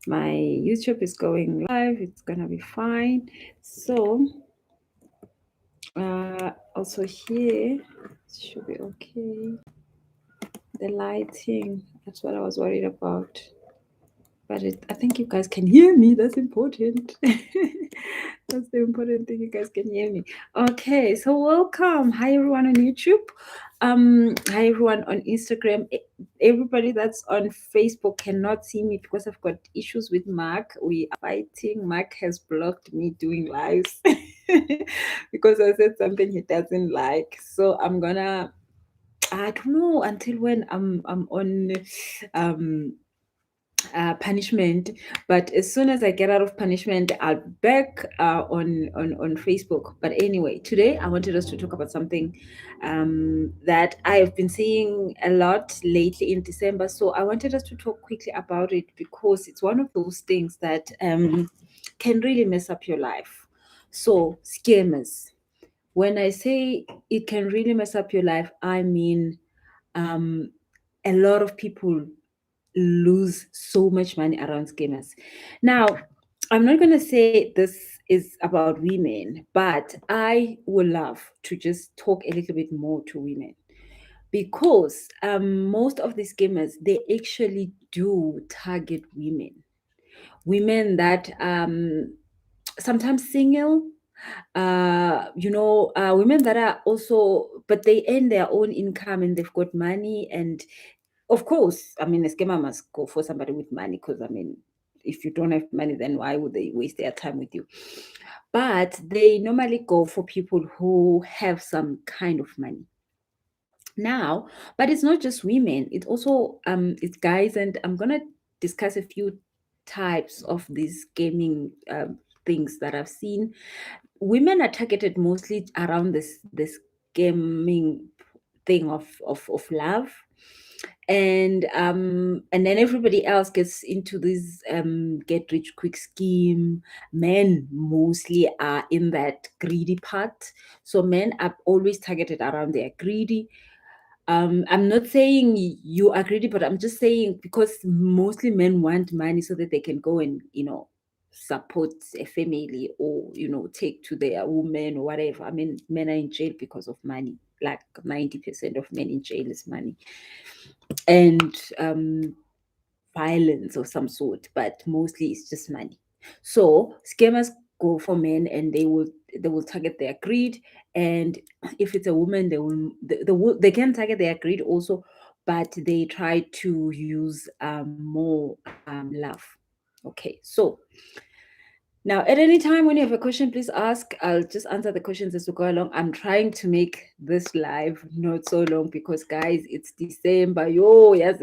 My YouTube is going live. It's gonna be fine. So also here it should be okay. The lighting, that's what I was worried about. But I think you guys can hear me. That's important. That's the important thing. You guys can hear me. Okay, so welcome. Hi everyone on YouTube. Hi everyone on Instagram. Everybody that's on Facebook cannot see me because I've got issues with Mark. We are fighting. Mark has blocked me doing lives because I said something he doesn't like. So I don't know until when I'm on punishment, but as soon as I get out of punishment, I'll be back on Facebook. But anyway, today I wanted us to talk about something that I've been seeing a lot lately in December. So I wanted us to talk quickly about it because it's one of those things that can really mess up your life. So scammers. When I say it can really mess up your life, I mean a lot of people lose so much money around scammers. Now, I'm not going to say this is about women, but I would love to just talk a little bit more to women because most of the scammers, they actually do target women that sometimes single, women that are also, but they earn their own income and they've got money. And of course, I mean, a scammer must go for somebody with money because, I mean, if you don't have money, then why would they waste their time with you? But they normally go for people who have some kind of money. Now, but it's not just women, it's also it's guys, and I'm gonna discuss a few types of these gaming things that I've seen. Women are targeted mostly around this gaming thing of love, and then everybody else gets into this get rich quick scheme. Men mostly are in that greedy part, so men are always targeted around they are greedy. I'm not saying you are greedy, but I'm just saying because mostly men want money so that they can go and support a family, or take to their woman or whatever. I mean, men are in jail because of money. Like 90% of men in jail is money, and violence of some sort, but mostly it's just money. So scammers go for men, and they will target their greed. And if it's a woman, they can target their greed also, but they try to use more love. Okay, so now, at any time when you have a question, please ask. I'll just answer the questions as we go along. I'm trying to make this live not so long because, guys, it's December. Yo, yes,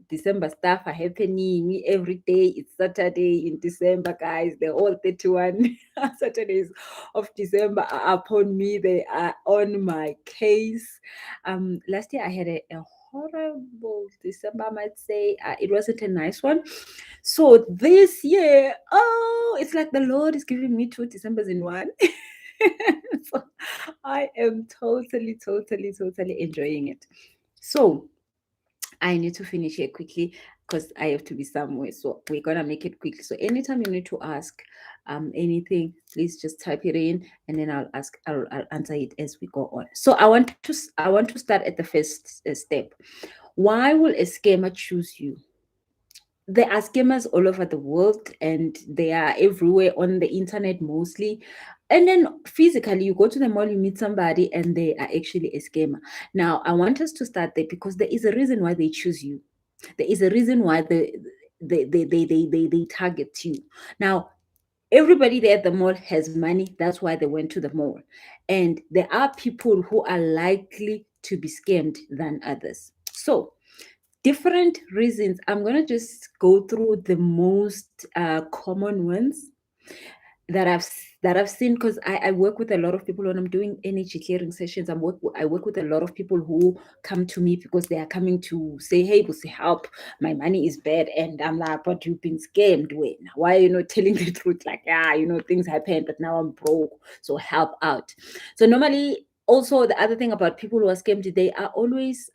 December stuff are happening every day. It's Saturday in December, guys. They're all 31 Saturdays of December are upon me. They are on my case. Last year I had a horrible December, I might say. It wasn't a nice one. So this year, oh, it's like the Lord is giving me 2 Decembers in one. So I am totally, totally, totally enjoying it. So I need to finish here quickly because I have to be somewhere. So we're gonna make it quickly. So anytime you need to ask anything, please just type it in, and then I'll answer it as we go on. So I want to start at the first step. Why will a scammer choose you? There are scammers all over the world, and they are everywhere on the internet mostly. And then physically, you go to the mall, you meet somebody, and they are actually a scammer. Now, I want us to start there because there is a reason why they choose you. There is a reason why they target you. Now, everybody there at the mall has money. That's why they went to the mall. And there are people who are likely to be scammed than others. So, different reasons. I'm going to just go through the most common ones that I've seen, because I work with a lot of people when I'm doing energy clearing sessions. I work with a lot of people who come to me because they are coming to say, hey, Busi, help, my money is bad. And I'm like, but you've been scammed. Wait, why are you not telling the truth? Like, yeah, things happen, but now I'm broke, so help out. So normally, also the other thing about people who are scammed, they are always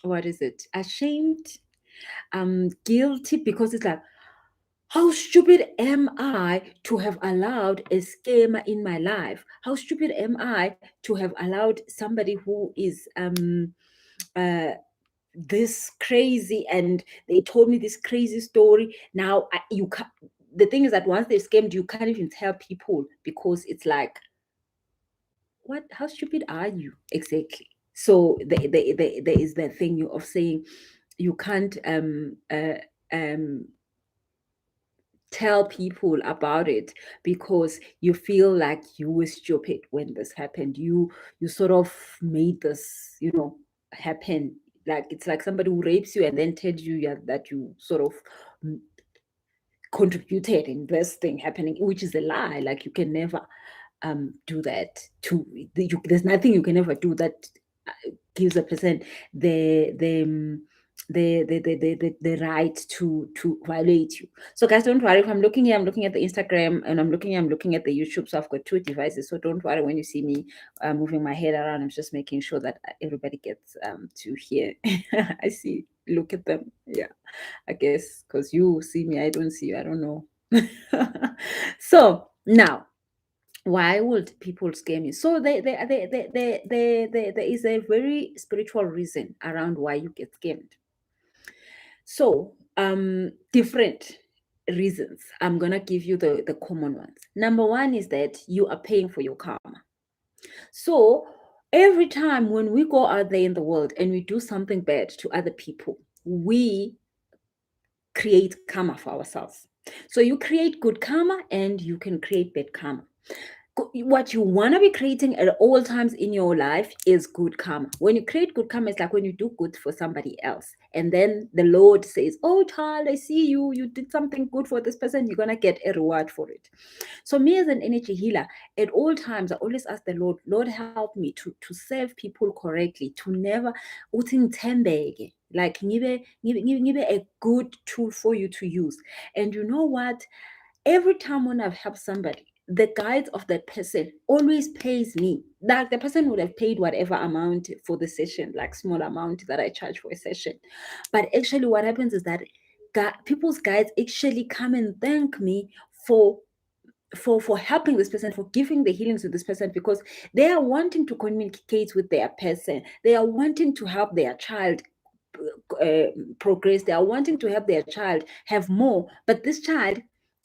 what is it, ashamed, guilty, because it's like, How stupid am I to have allowed a scammer in my life? How stupid am I to have allowed somebody who is uh this crazy, and they told me this crazy story. Now you can't. The thing is that once they've scammed you, can't even tell people, because it's like, what? How stupid are you exactly? So there is that thing of saying you can't um tell people about it because you feel like you were stupid when this happened. You sort of made this, happen. Like it's like somebody who rapes you and then tells you, yeah, that you sort of mm, contributed in this thing happening, which is a lie. Like you can never do that to there's nothing you can ever do that gives a person the the um, the right to violate you. So guys, don't worry. If I'm looking here, I'm looking at the Instagram, and I'm looking at the YouTube. So I've got two devices. So don't worry when you see me moving my head around. I'm just making sure that everybody gets to hear. I see. Look at them. Yeah, I guess because you see me, I don't see you. I don't know. So now, why would people scam you? So there is a very spiritual reason around why you get scammed. So different reasons. I'm gonna give you the common ones. Number one is that you are paying for your karma. So every time when we go out there in the world and we do something bad to other people, we create karma for ourselves. So you create good karma and you can create bad karma. What you want to be creating at all times in your life is good karma. When you create good karma, it's like when you do good for somebody else, and then the Lord says, oh child, I see you did something good for this person, you're going to get a reward for it. So me as an energy healer, at all times I always ask the Lord help me to serve people correctly, to never uthi ngithembeke, like ngibe a good tool for you to use. And you know what, every time when I've helped somebody, the guide of that person always pays me. Like the person would have paid whatever amount for the session, like small amount that I charge for a session. But actually, what happens is that people's guides actually come and thank me for for helping this person, for giving the healings to this person, because they are wanting to communicate with their person, they are wanting to help their child uh, progress, they are wanting to help their child have more, but this child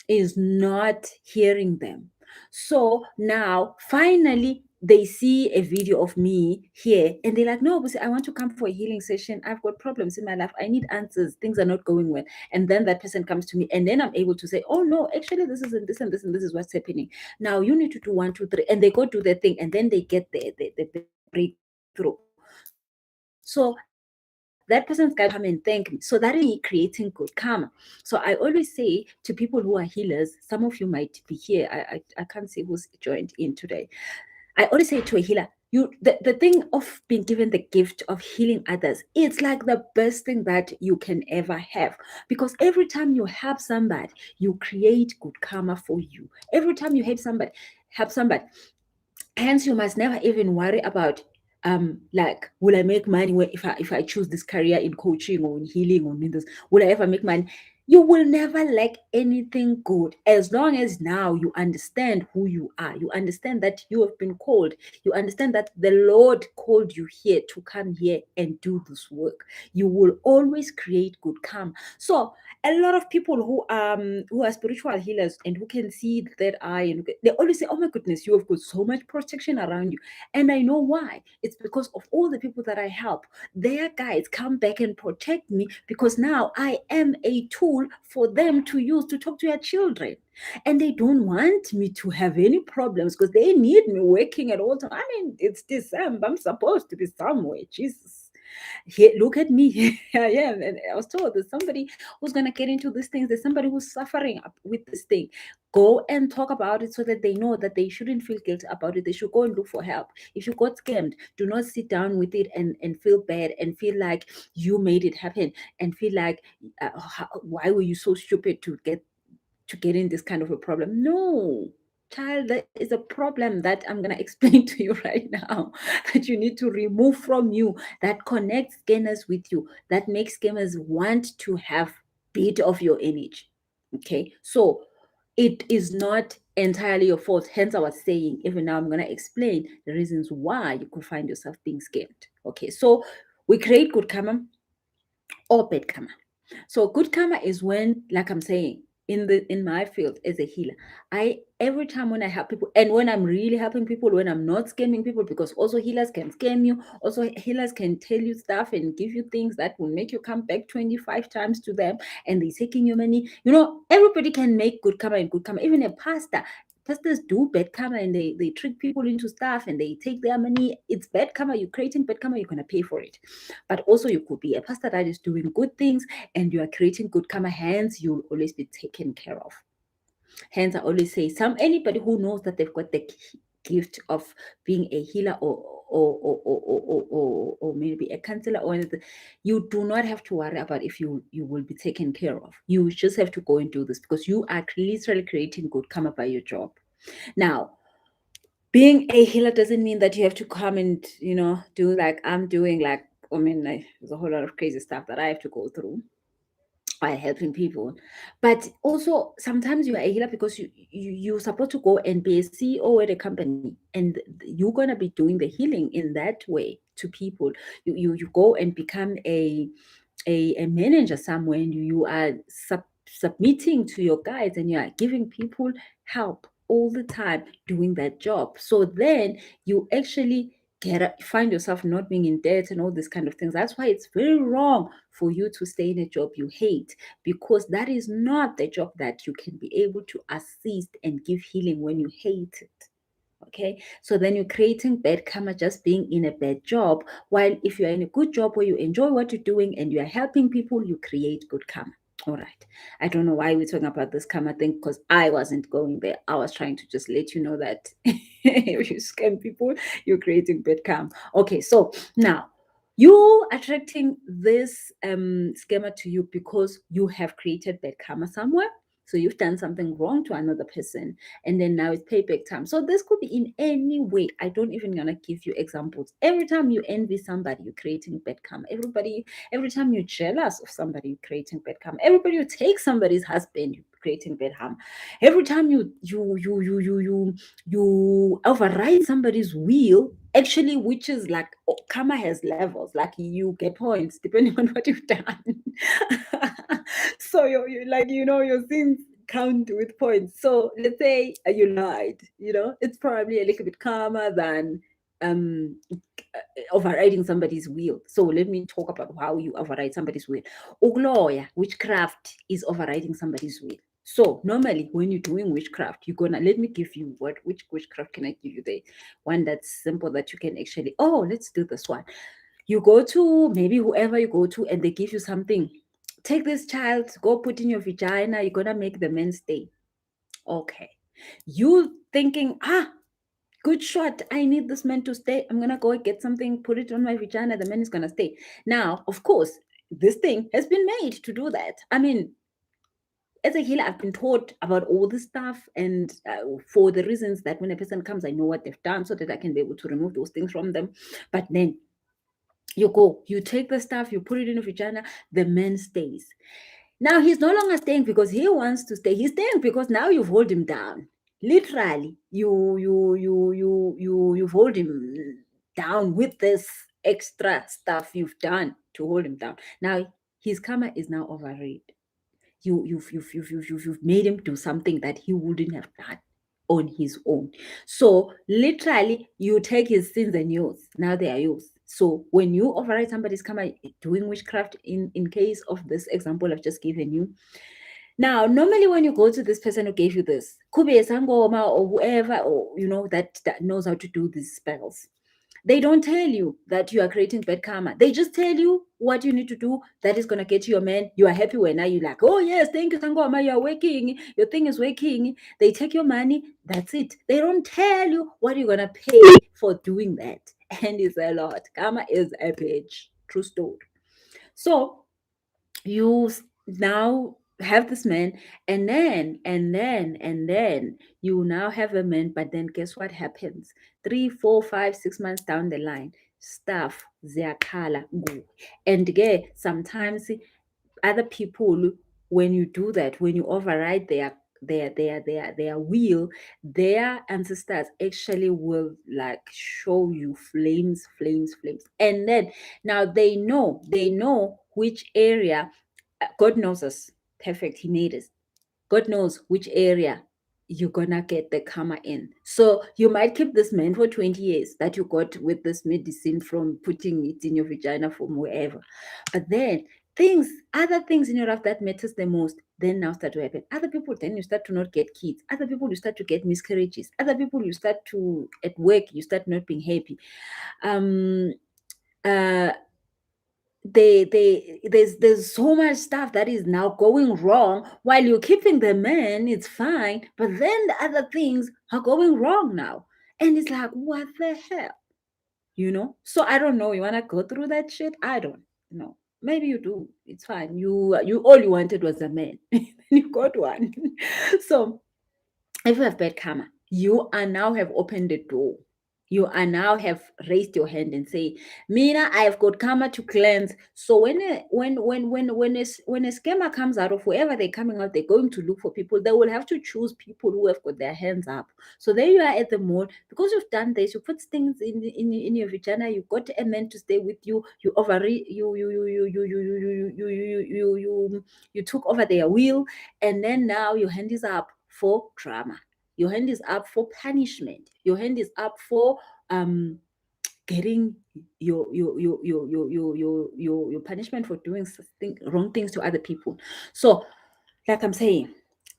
is not hearing them. So now finally they see a video of me here and they're like, no, but I want to come for a healing session, I've got problems in my life, I need answers, things are not going well. And then that person comes to me and then I'm able to say, oh no, actually this is this and this and this is what's happening, now you need to do 1 2 3, and they go do their thing and then they get the breakthrough. So that person's guy come and thank me. So that is me creating good karma. So I always say to people who are healers, some of you might be here, I can't see who's joined in today. I always say to a healer, the thing of being given the gift of healing others, it's like the best thing that you can ever have. Because every time you help somebody, you create good karma for you. Every time you help somebody, hence you must never even worry about like, will I make money if I choose this career in coaching or in healing or in this, will I ever make money? You will never lack anything good, as long as now you understand who you are, you understand that you have been called, you understand that the Lord called you here to come here and do this work. You will always create good karma. So a lot of people who are spiritual healers and who can see the third eye, and they always say, oh my goodness, you have got so much protection around you. And I know why. It's because of all the people that I help. Their guides come back and protect me, because now I am a tool for them to use to talk to their children. And they don't want me to have any problems because they need me working at all times. I mean, it's December, I'm supposed to be somewhere. Jesus, here, look at me. Here I am. And I was told there's somebody who's going to get into these things. There's somebody who's suffering with this thing. Go and talk about it so that they know that they shouldn't feel guilty about it. They should go and look for help. If you got scammed, do not sit down with it and feel bad and feel like you made it happen and feel like, why were you so stupid to get in this kind of a problem? No, child, that is a problem that I'm going to explain to you right now, that you need to remove from you, that connects scammers with you, that makes scammers want to have bit of your energy. Okay, so it is not entirely your fault. Hence, I was saying, even now, I'm going to explain the reasons why you could find yourself being scammed. Okay, so we create good karma or bad karma. So good karma is when, like I'm saying, in my field as a healer, I every time when I help people, and when I'm really helping people, when I'm not scamming people, because also healers can scam you, also healers can tell you stuff and give you things that will make you come back 25 times to them, and they're taking your money. Everybody can make good karma and good karma. Even a pastor. Pastors do bad karma, and they trick people into stuff and they take their money. It's bad karma. You're creating bad karma, you're gonna pay for it. But also you could be a pastor that is doing good things and you are creating good karma, hence you'll always be taken care of. Hence I always say, anybody who knows that they've got the gift of being a healer or maybe a counselor or anything, you do not have to worry about if you will be taken care of. You just have to go and do this, because you are literally creating good karma by your job. Now, being a healer doesn't mean that you have to come and do like I'm doing. Like, there's a whole lot of crazy stuff that I have to go through by helping people. But also sometimes you are a healer because you're supposed to go and be a CEO at a company, and you're going to be doing the healing in that way to people. You go and become a manager somewhere, and you are submitting to your guides, and you are giving people help all the time doing that job. So then you actually find yourself not being in debt and all these kind of things. That's why it's very wrong for you to stay in a job you hate, because that is not the job that you can be able to assist and give healing when you hate it. Okay, so then you're creating bad karma just being in a bad job, while if you're in a good job where you enjoy what you're doing and you're helping people, you create good karma. All right, I don't know why we're talking about this karma thing, because I wasn't going there. I was trying to just let you know that if you scam people, you're creating bad karma. Okay, so now you attracting this scammer to you because you have created bad karma somewhere. So you've done something wrong to another person, and then now it's payback time. So this could be in any way. I don't even gonna give you examples. Every time you envy somebody, you're creating bad karma. Every time you're jealous of somebody, you're creating bad karma. Everybody you take somebody's husband, you're creating bad karma. Every time you override somebody's will, actually, which is like, karma has levels. Like, you get points depending on what you've done. So you like, your sins count with points. So let's say you lied, it's probably a little bit calmer than overriding somebody's will. So let me talk about how you override somebody's will. Ugloya, witchcraft, is overriding somebody's will. So normally when you're doing witchcraft, you're gonna, let me give you which witchcraft can I give you, the one that's simple that you can actually, let's do this one. You go to maybe whoever you go to and they give you something. Take this child, go put in your vagina, you're gonna make the man stay. Okay. You thinking, good shot, I need this man to stay. I'm gonna go get something, put it on my vagina, the man is gonna stay. Now, of course, this thing has been made to do that. I mean, as a healer, I've been taught about all this stuff, and for the reasons that when a person comes, I know what they've done so that I can be able to remove those things from them. But then you go, you take the stuff, you put it in a vagina, the man stays. Now he's no longer staying because he wants to stay. He's staying because now you've hold him down. Literally, you've hold him down with this extra stuff you've done to hold him down. Now his karma is now overrated. You've made him do something that he wouldn't have done on his own. So literally, you take his sins and yours. Now they are yours. So when you override somebody's karma doing witchcraft, in case of this example I've just given you, now normally when you go to this person who gave you this, could be a sangoma or whoever, or that knows how to do these spells, they don't tell you that you are creating bad karma. They just tell you what you need to do that is going to get you your man. You are happy when now you're like, oh yes, thank you, Sangoma, you are working. Your thing is working. They take your money. That's it. They don't tell you what you're going to pay for doing that. And it's a lot. Karma is a bitch. True story. So you now have this man, and then you now have a man, but then guess what happens? 3, 4, 5, 6 months down the line, stuff ziyakhala kuwe. And sometimes other people when you do that, when you override their will, their ancestors actually will like show you flames, flames, flames. And then now they know which area. God knows us perfect. He made us. God knows which area you're gonna get the karma in. So you might keep this man for 20 years that you got with this medicine from putting it in your vagina from wherever. But then other things in your life that matters the most, then now start to happen. Other people, then you start to not get kids. Other people, you start to get miscarriages. Other people, you start to at work, you start not being happy. Um uh there's so much stuff that is now going wrong while you're keeping the man, it's fine, but then the other things are going wrong now, and it's like, what the hell, so I don't know, you want to go through that shit? I don't know, maybe you do, it's fine, you all you wanted was a man and you got one. So if you have bad karma, you are now have opened the door. You are now have raised your hand and say, Mina, I have got karma to cleanse. So when a scammer comes out of wherever they're coming out, they're going to look for people. They will have to choose people who have got their hands up. So there you are at the mall. Because you've done this, you put things in your vagina, you got a man to stay with you, you took over their will, and then now your hand is up for drama. Your hand is up for punishment. Your hand is up for getting your punishment for doing wrong things to other people. So, like I'm saying,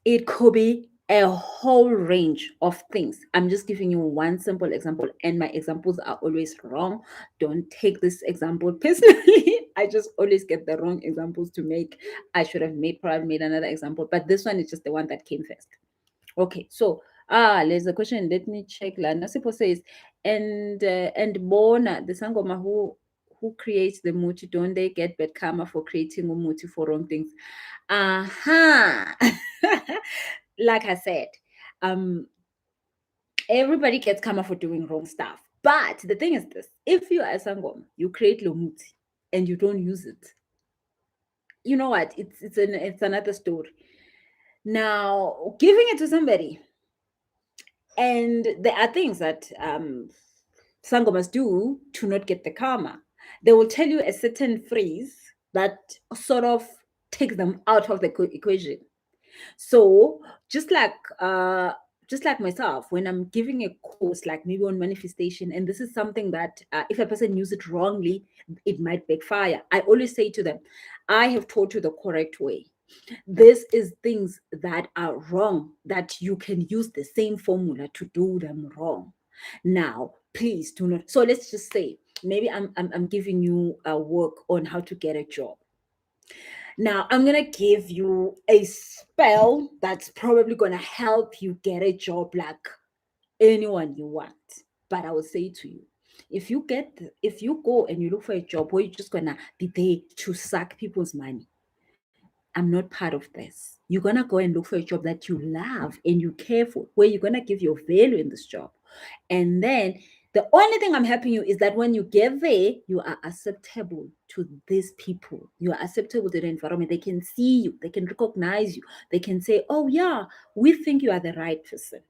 it could be a whole range of things. I'm just giving you one simple example, and my examples are always wrong. Don't take this example personally. I just always get the wrong examples to make. I should have probably made another example, but this one is just the one that came first. Okay, so there's a question. Let me check. La Nasipo says, and Bona, the Sangoma who creates the muti, don't they get bad karma for creating a muti for wrong things? Like I said, um, everybody gets karma for doing wrong stuff. But the thing is this: if you are a Sangoma, you create lomuti and you don't use it, you know what? It's another story. Now, giving it to somebody, and there are things that sangomas do to not get the karma. They will tell you a certain phrase that sort of takes them out of the equation. So just like uh just like myself, when I'm giving a course, like maybe on manifestation, and this is something that if a person uses it wrongly, it might backfire. I always say to them, I have taught you the correct way. This is things that are wrong, that you can use the same formula to do them wrong. Now, please do not. So let's just say maybe I'm giving you a work on how to get a job. Now, I'm going to give you a spell that's probably going to help you get a job like anyone you want. But I will say to you, if you go and you look for a job where you're just going to be there to suck people's money, I'm not part of this. You're going to go and look for a job that you love and you care for, where you're going to give your value in this job. And then the only thing I'm helping you is that when you get there, you are acceptable to these people. You are acceptable to the environment. They can see you, they can recognize you, they can say, oh, yeah, we think you are the right person.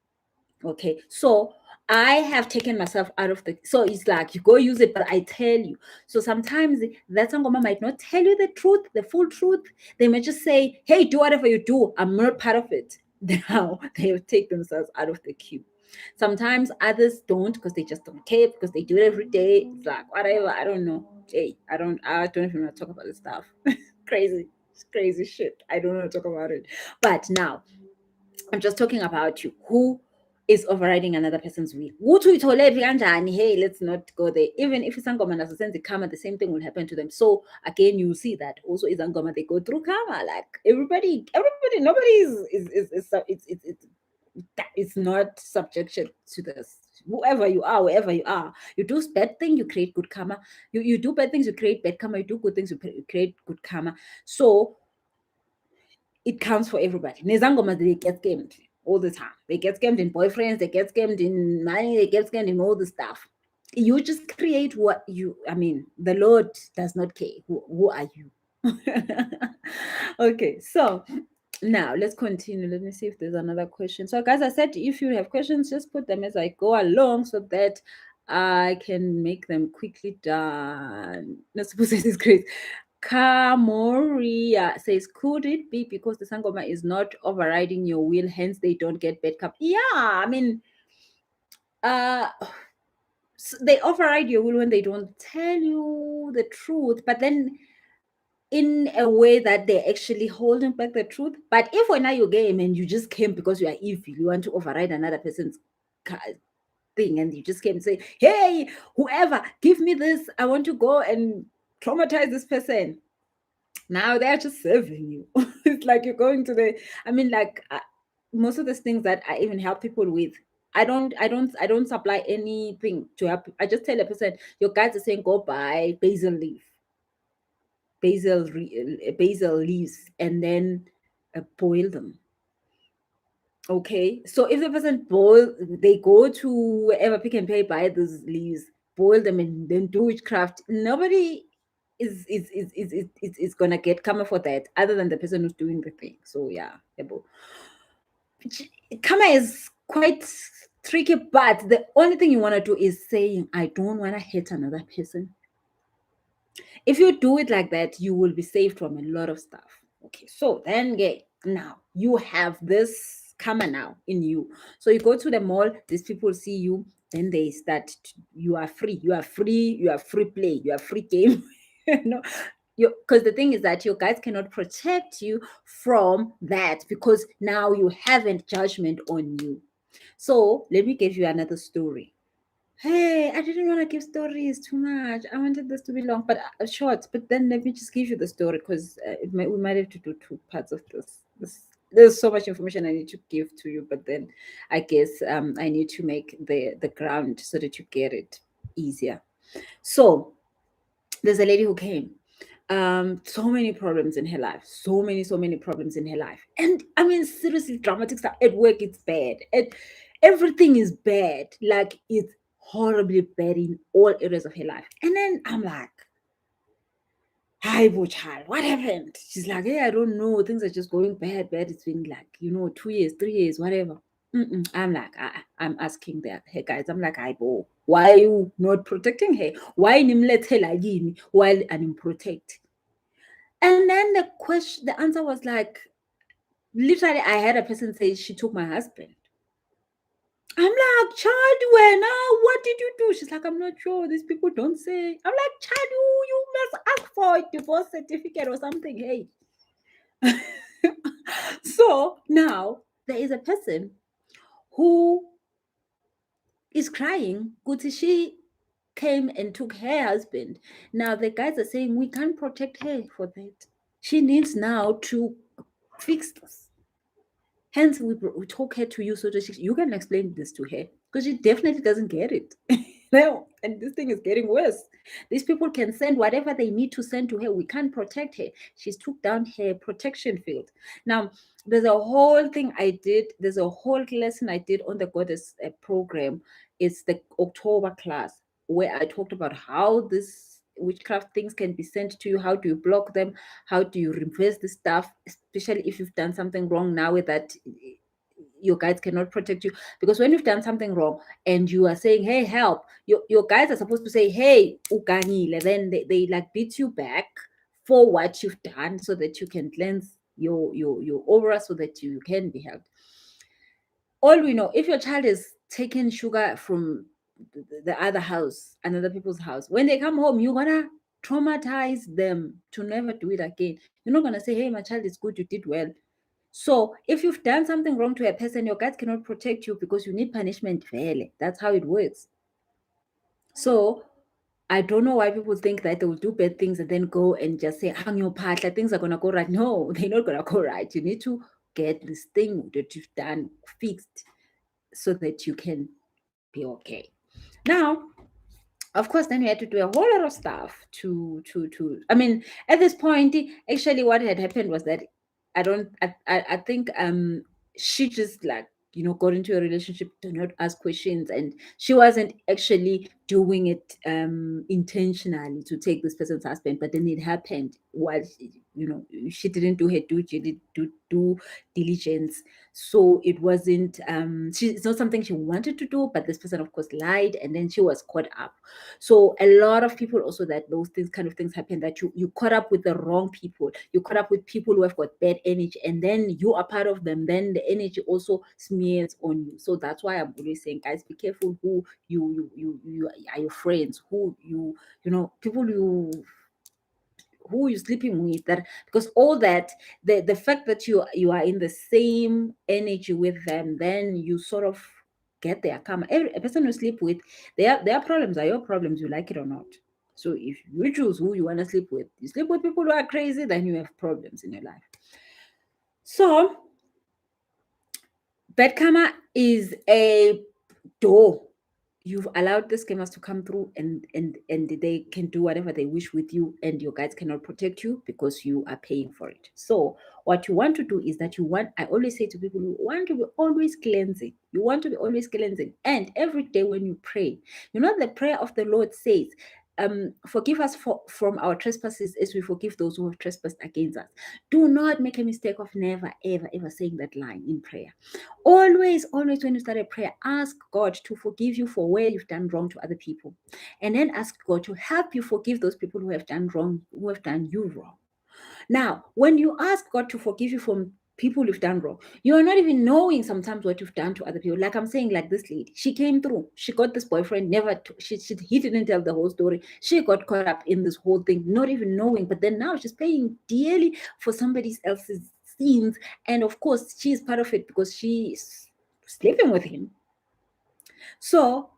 Okay, so I have taken myself out of the. So it's like you go use it, but I tell you. So sometimes that sangoma might not tell you the truth, the full truth. They may just say, "Hey, do whatever you do. I'm not part of it." Now they take themselves out of the queue. Sometimes others don't because they just don't care because they do it every day. It's like whatever. I don't know. Hey, I don't even want to talk about this stuff. Crazy, crazy shit. I don't want to talk about it. But now I'm just talking about you. Who is overriding another person's will? Hey, let's not go there. Even if isangoma naso senze karma, the same thing will happen to them. So again, you see that also isangoma, they go through karma. Like everybody, nobody it's not subjection to this. Whoever you are, wherever you are, you do bad thing, you create good karma. You do bad things, you create bad karma. You do good things, you create good karma. So it counts for everybody. Nezangoma, they get scammed all the time. They get scammed in boyfriends, they get scammed in money, they get scammed in all the stuff. You just create what you, I mean, the Lord does not care. Who are you? Okay, so now let's continue. Let me see if there's another question. So, guys, I said if you have questions, just put them as I go along so that I can make them quickly done. Not supposed to say this great. Kamoria says, could it be because the Sangoma is not overriding your will, hence they don't get bad cup? Yeah, I mean, uh they override your will when they don't tell you the truth, but then in a way that they're actually holding back the truth. But if when now you game and you just came because you are evil, you want to override another person's thing, and you just came and say, hey, whoever, give me this, I want to go and traumatize this person. Now they're just serving you. It's like you're going to the, I mean, like most of these things that I even help people with, I don't supply anything to help. I just tell a person, your guys are saying go buy basil leaf, basil leaves, and then boil them. Okay, so if the person boil, they go to wherever Pick and Pay, buy those leaves, boil them, and then do witchcraft. Nobody is gonna get karma for that, other than the person who's doing the thing. So yeah, yabo. Karma is quite tricky, but the only thing you want to do is saying, I don't want to hurt another person. If you do it like that, you will be saved from a lot of stuff. Okay, so then now you have this karma now in you. So you go to the mall, these people see you, then they start, you are free, you are free, you are free play, you are free game. You know, because the thing is that your guides cannot protect you from that, because now you haven't judgment on you. So let me give you another story. Hey, I didn't want to give stories too much. I wanted this to be long, but short. But then let me just give you the story, because we might have to do two parts of there's so much information I need to give to you, but then I guess I need to make the ground so that you get it easier. So there's a lady who came, so many problems in her life, so many problems in her life, and I mean, seriously, dramatic stuff at work. It's bad, everything is bad, like it's horribly bad in all areas of her life. And then I'm like, hi child, what happened? She's like, hey, I don't know, things are just going bad. It's been like, 2 years, 3 years, whatever. I'm like, I'm asking her guys, I'm like, bo, why are you not protecting her? Why nimlethe lagini while I'm protect? And then the answer was like, literally, I had a person say she took my husband. I'm like, child, when what did you do? She's like, I'm not sure. These people don't say. I'm like, child, you must ask for a divorce certificate or something. Hey. So now there is a person who is crying. Guti, she came and took her husband. Now the guys are saying we can't protect her for that. She needs now to fix this. Hence, we talk her to you so that you can explain this to her, because she definitely doesn't get it. No, and this thing is getting worse. These people can send whatever they need to send to her. We can't protect her. She's took down her protection field. Now, there's a whole thing I did. There's a whole lesson I did on the goddess program. It's the October class, where I talked about how this witchcraft things can be sent to you. How do you block them? How do you reverse the stuff, especially if you've done something wrong now with that your guides cannot protect you? Because when you've done something wrong and you are saying, hey, help, your guides are supposed to say, hey, uganile, then they like beat you back for what you've done, so that you can cleanse your aura, so that you can be helped. All we know, if your child is taking sugar from the other house, another people's house, when they come home, you're gonna traumatize them to never do it again. You're not gonna say, hey, my child is good, you did well. So if you've done something wrong to a person, your guides cannot protect you, because you need punishment. Really, that's how it works. So I don't know why people think that they will do bad things and then go and just say, hang your part, like things are gonna go right. No, they're not gonna go right. You need to get this thing that you've done fixed, so that you can be okay. Now, of course, then we had to do a whole lot of stuff to I mean, at this point, actually what had happened was that I think she just like, got into a relationship, to not ask questions, and she wasn't actually doing it intentionally to take this person's husband, but then it happened while she didn't do her due diligence. So it wasn't it's not something she wanted to do, but this person of course lied, and then she was caught up. So a lot of people also, that those things kind of things happen, that you caught up with the wrong people, you caught up with people who have got bad energy, and then you are part of them, then the energy also smears on you. So that's why I'm always saying, guys, be careful who you are your friends, who people who you're sleeping with, that because all that, the fact that you are in the same energy with them, then you sort of get their karma. A person you sleep with, their problems are your problems, you like it or not. So if you choose who you want to sleep with, you sleep with people who are crazy, then you have problems in your life. So bad karma is a door. You've allowed the scammers to come through, and they can do whatever they wish with you, and your guides cannot protect you because you are paying for it. So what you want to do is that I always say to people, you want to be always cleansing. You want to be always cleansing. And every day when you pray, the prayer of the Lord says, forgive us from our trespasses as we forgive those who have trespassed against us. Do not make a mistake of never, ever, ever saying that line in prayer. Always, always, when you start a prayer, ask God to forgive you for where you've done wrong to other people. And then ask God to help you forgive those people who have done wrong, who have done you wrong. Now, when you ask God to forgive you from people you've done wrong, you are not even knowing sometimes what you've done to other people. Like I'm saying, like this lady, she came through, she got this boyfriend, he didn't tell the whole story. She got caught up in this whole thing, not even knowing. But then now she's paying dearly for somebody else's sins. And of course, she's part of it because she's sleeping with him. So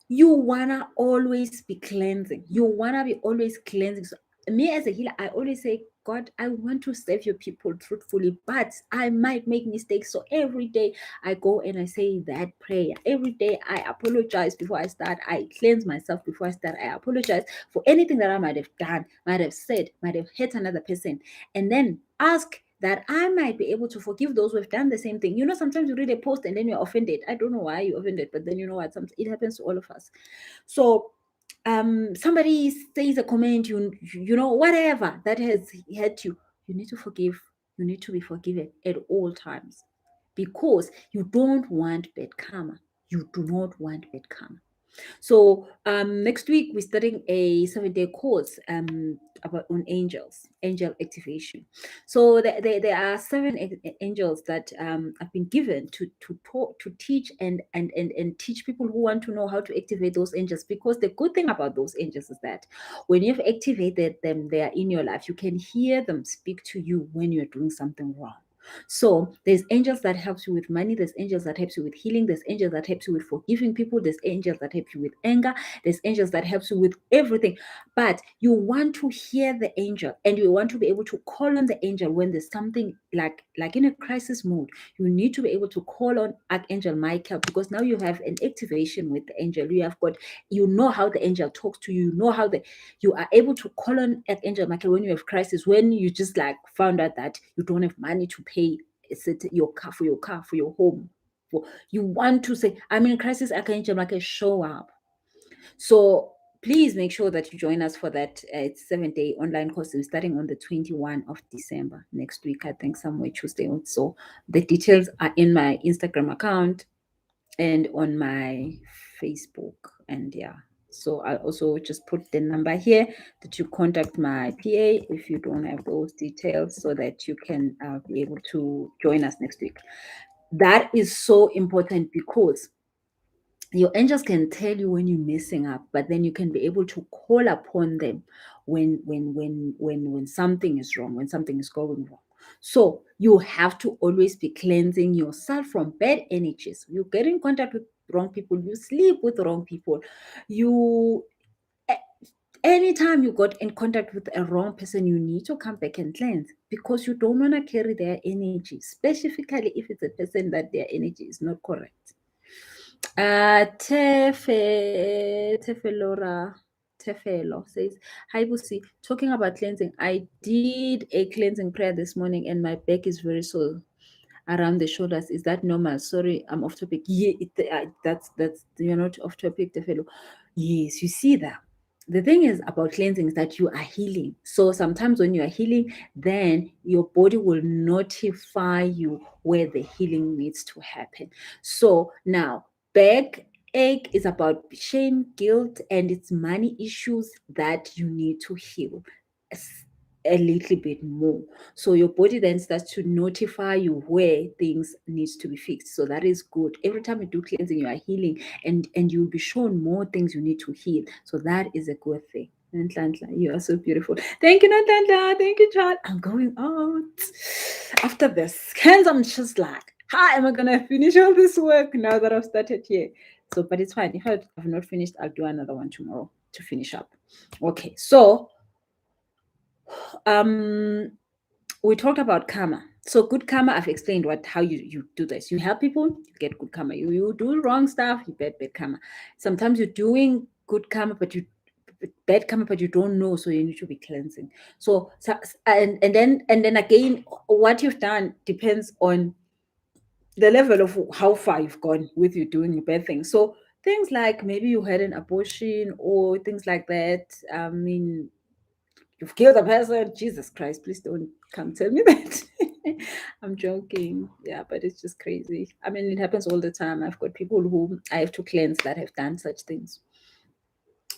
you wanna always be cleansing. You wanna be always cleansing. So me as a healer, I always say, God, I want to serve your people truthfully, but I might make mistakes. So every day I go and I say that prayer. Every day I apologize before I start. I cleanse myself before I start. I apologize for anything that I might have done, might have said, might have hurt another person. And then ask that I might be able to forgive those who have done the same thing. Sometimes you read a post and then you're offended. I don't know why you're offended, but then you know what? It happens to all of us. So somebody says a comment, whatever that has hurt you, you need to forgive. You need to be forgiven at all times, because you don't want bad karma. You do not want bad karma. So next week we're starting a 7-day course about on angel activation. So there are 7 angels that have been given to talk, to teach and teach people who want to know how to activate those angels. Because the good thing about those angels is that when you've activated them, they are in your life. You can hear them speak to you when you're doing something wrong. So there's angels that helps you with money, there's angels that helps you with healing, there's angels that helps you with forgiving people, there's angels that help you with anger, there's angels that helps you with everything. But you want to hear the angel, and you want to be able to call on the angel when there's something like in a crisis mode. You need to be able to call on Archangel Michael, because now you have an activation with the angel. You know how the angel talks to you, you know how you are able to call on Archangel Michael when you have crisis, when you just like found out that you don't have money to pay your car, for your home. You want to say, I'm in crisis, Archangel Michael, show up. So please make sure that you join us for that. It's 7-day online course. We're starting on the 21st of December next week, I think somewhere Tuesday. So the details are in my Instagram account and on my Facebook. And yeah, so I'll also just put the number here that you contact my PA if you don't have those details, so that you can be able to join us next week. That is so important, because your angels can tell you when you're messing up, but then you can be able to call upon them when something is wrong, when something is going wrong. So you have to always be cleansing yourself from bad energies. You get in contact with wrong people, you sleep with wrong people, anytime you got in contact with a wrong person, you need to come back and cleanse, because you don't want to carry their energy, specifically if it's a person that their energy is not correct. Tefelo says, hi Busi, talking about cleansing, I did a cleansing prayer this morning and my back is very sore. around the shoulders. Is that normal? Sorry, I'm off topic. Yeah, that's you're not off topic, the fellow. Yes, you see that. The thing is about cleansing is that you are healing. So sometimes when you are healing, then your body will notify you where the healing needs to happen. So now, back ache is about shame, guilt, and it's money issues that you need to heal a little bit more. So your body then starts to notify you where things needs to be fixed. So that is good. Every time you do cleansing, you are healing, and you'll be shown more things you need to heal. So that is a good thing. Nhlanhla, you are so beautiful. Thank you, Nhlanhla. Thank you, John. I'm going out after this. Hands, I'm just like, how am I gonna finish all this work now that I've started here? So, but it's fine. If I've not finished, I'll do another one tomorrow to finish up. Okay, so um we talked about karma. So good karma, I've explained how you do this. You help people, you get good karma. You do wrong stuff, you get bad karma. Sometimes you're doing good karma, but you bad karma, but you don't know, so you need to be cleansing. So and then again, what you've done depends on the level of how far you've gone with you doing bad things. So things like maybe you had an abortion or things like that. I mean, you've killed a person. Jesus Christ, please don't come tell me that. I'm joking. Yeah, but it's just crazy. I mean, it happens all the time. I've got people who I have to cleanse that have done such things.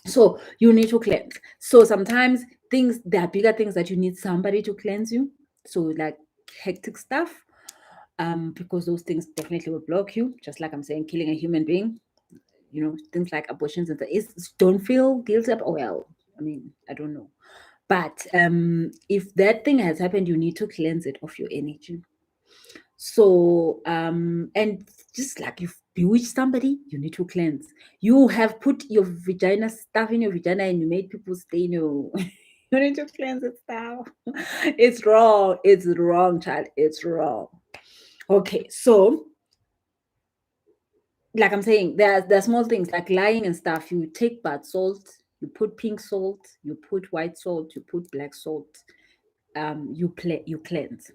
So you need to cleanse. So sometimes there are bigger things that you need somebody to cleanse you. So like hectic stuff, because those things definitely will block you. Just like I'm saying, killing a human being, things like abortions and don't feel guilty. Well, I mean, I don't know. But if that thing has happened, you need to cleanse it of your energy. So, and just like you've bewitched somebody, you need to cleanse. You have put your vagina stuff in your vagina and you made people stay in your. You need to cleanse it stuff. It's wrong. It's wrong, child. It's wrong. Okay, so like I'm saying, there are small things like lying and stuff. You take bath salt, you put pink salt, you put white salt, you put black salt. You cleanse.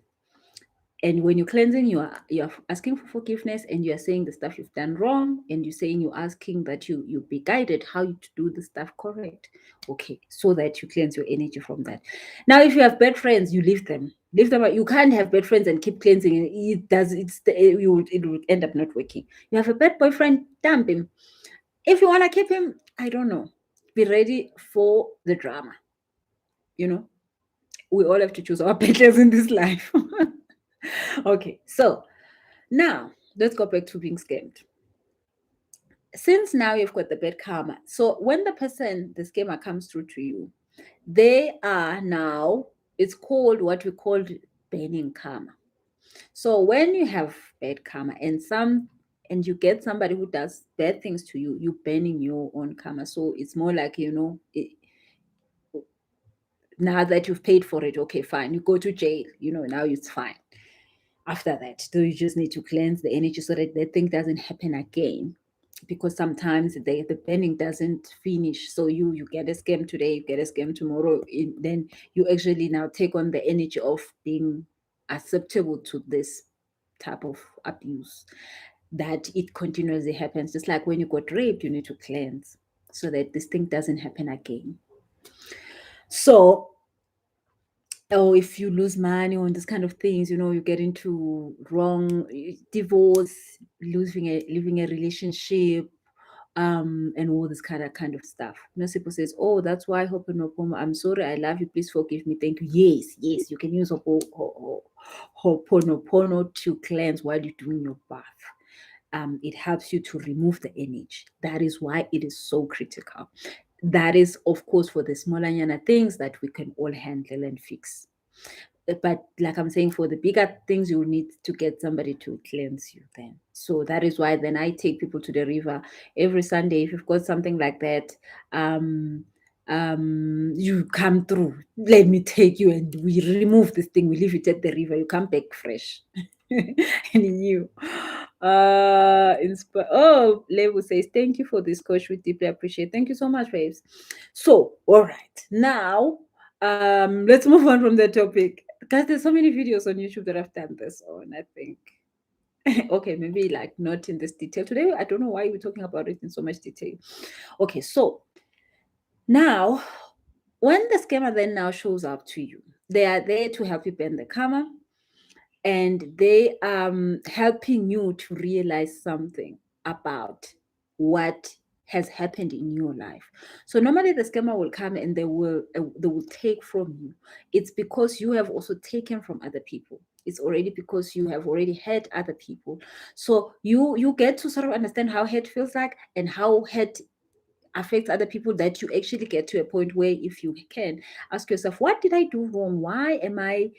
And when you're cleansing, you're asking for forgiveness, and you're saying the stuff you've done wrong, and you're asking that you be guided how to do the stuff correct. Okay, so that you cleanse your energy from that. Now, if you have bad friends, you leave them. Leave them. You can't have bad friends and keep cleansing. It will end up not working. You have a bad boyfriend, dump him. If you want to keep him, I don't know. Be ready for the drama. We all have to choose our battles in this life. Okay, so now let's go back to being scammed. Since now you've got the bad karma, so when the scammer comes through to you, they are now, it's called what we call banning karma. So when you have bad karma and you get somebody who does bad things to you, you're banning your own karma. So it's more like, now that you've paid for it, okay, fine, you go to jail, now it's fine. After that, so you just need to cleanse the energy so that that thing doesn't happen again, because sometimes the burning doesn't finish. So you get a scam today, you get a scam tomorrow, then you actually now take on the energy of being acceptable to this type of abuse, that it continuously happens. Just like when you got raped, you need to cleanse so that this thing doesn't happen again. So, or if you lose money on this kind of things, you get into wrong divorce, leaving a relationship, and all this kind of stuff. People says, oh, that's why Ho'oponopono, I'm sorry, I love you, please forgive me, thank you. Yes, you can use Ho'oponopono to cleanse while you're doing your bath. It helps you to remove the energy. That is why it is so critical. That is, of course, for the smaller things that we can all handle and fix. But like I'm saying, for the bigger things, you need to get somebody to cleanse you then. So that is why then I take people to the river every Sunday. If you've got something like that, you come through, let me take you, and we remove this thing, we leave it at the river, you come back fresh and new. Level says, thank you for this, coach, we deeply appreciate. Thank you so much, babes. So all right, now let's move on from the topic, guys. There's so many videos on YouTube that I've done this on, I think. Okay, maybe like not in this detail today. I don't know why we're talking about it in so much detail. Okay, so now when the scammer then now shows up to you, they are there to help you bend the karma, and they helping you to realize something about what has happened in your life. So normally the scammer will come and they will take from you. It's because you have also taken from other people. It's already because you have already hurt other people. So you get to sort of understand how hurt feels like and how hurt affects other people, that you actually get to a point where, if you can, ask yourself, what did I do wrong? Why am I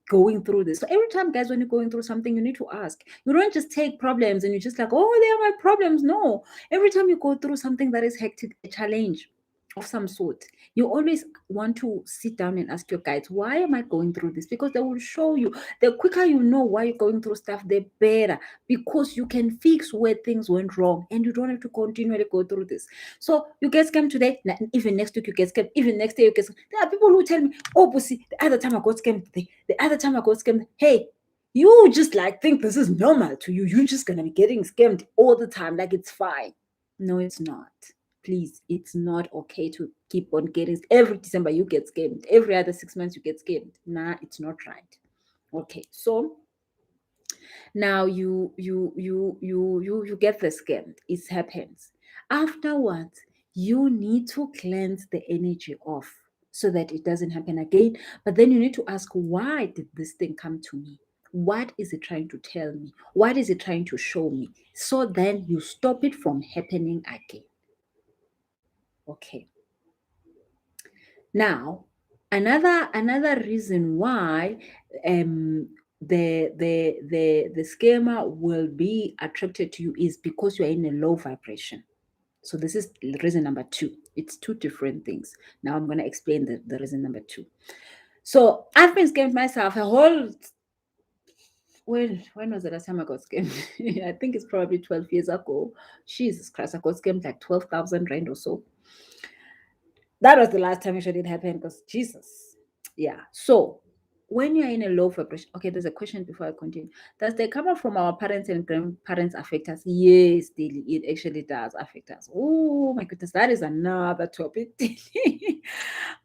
going through this? So every time, guys, when you're going through something, you need to ask. You don't just take problems and you're just like, oh, they are my problems. No. Every time you go through something that is hectic, a challenge of some sort, you always want to sit down and ask your guides, why am I going through this? Because they will show you. The quicker you know why you're going through stuff, the better, because you can fix where things went wrong and you don't have to continually go through this. So you get scammed today, even next week you get scammed, even next day you get scammed. There are people who tell me, oh, pussy, the other time I got scammed, the other time I got scammed. Hey, you just like think this is normal to you. You're just gonna be getting scammed all the time, like it's fine. No, it's not. Please, it's not okay to keep on getting, every December you get scammed, every other 6 months you get scammed. Nah, it's not right. Okay, so now you get the scammed. It happens. Afterwards, you need to cleanse the energy off so that it doesn't happen again. But then you need to ask, why did this thing come to me? What is it trying to tell me? What is it trying to show me? So then you stop it from happening again. Okay. Now, another reason why the scammer will be attracted to you is because you are in a low vibration. So this is reason number two. It's two different things. Now I'm going to explain the reason number two. So I've been scammed myself a whole, when was the last time I got scammed? I think it's probably 12 years ago. Jesus Christ, I got scammed like 12,000 rand or so. That was the last time it did happen, because Jesus. Yeah. So when you're in a low vibration, okay, there's a question before I continue. Does the karma from our parents and grandparents affect us? Yes, daily. It actually does affect us. Oh my goodness, that is another topic.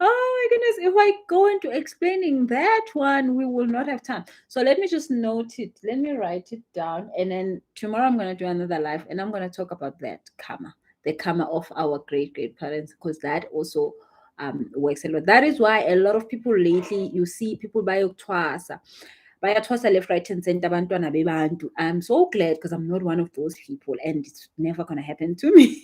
Oh my goodness. If I go into explaining that one, we will not have time. So let me just note it. Let me write it down. And then tomorrow I'm going to do another live and I'm going to talk about that karma, the karma of our great parents, because that also works a lot. That is why a lot of people lately, you see people bayokthwasa left, right, and center abantwana bebantu. I'm so glad, because I'm not one of those people, and it's never gonna happen to me.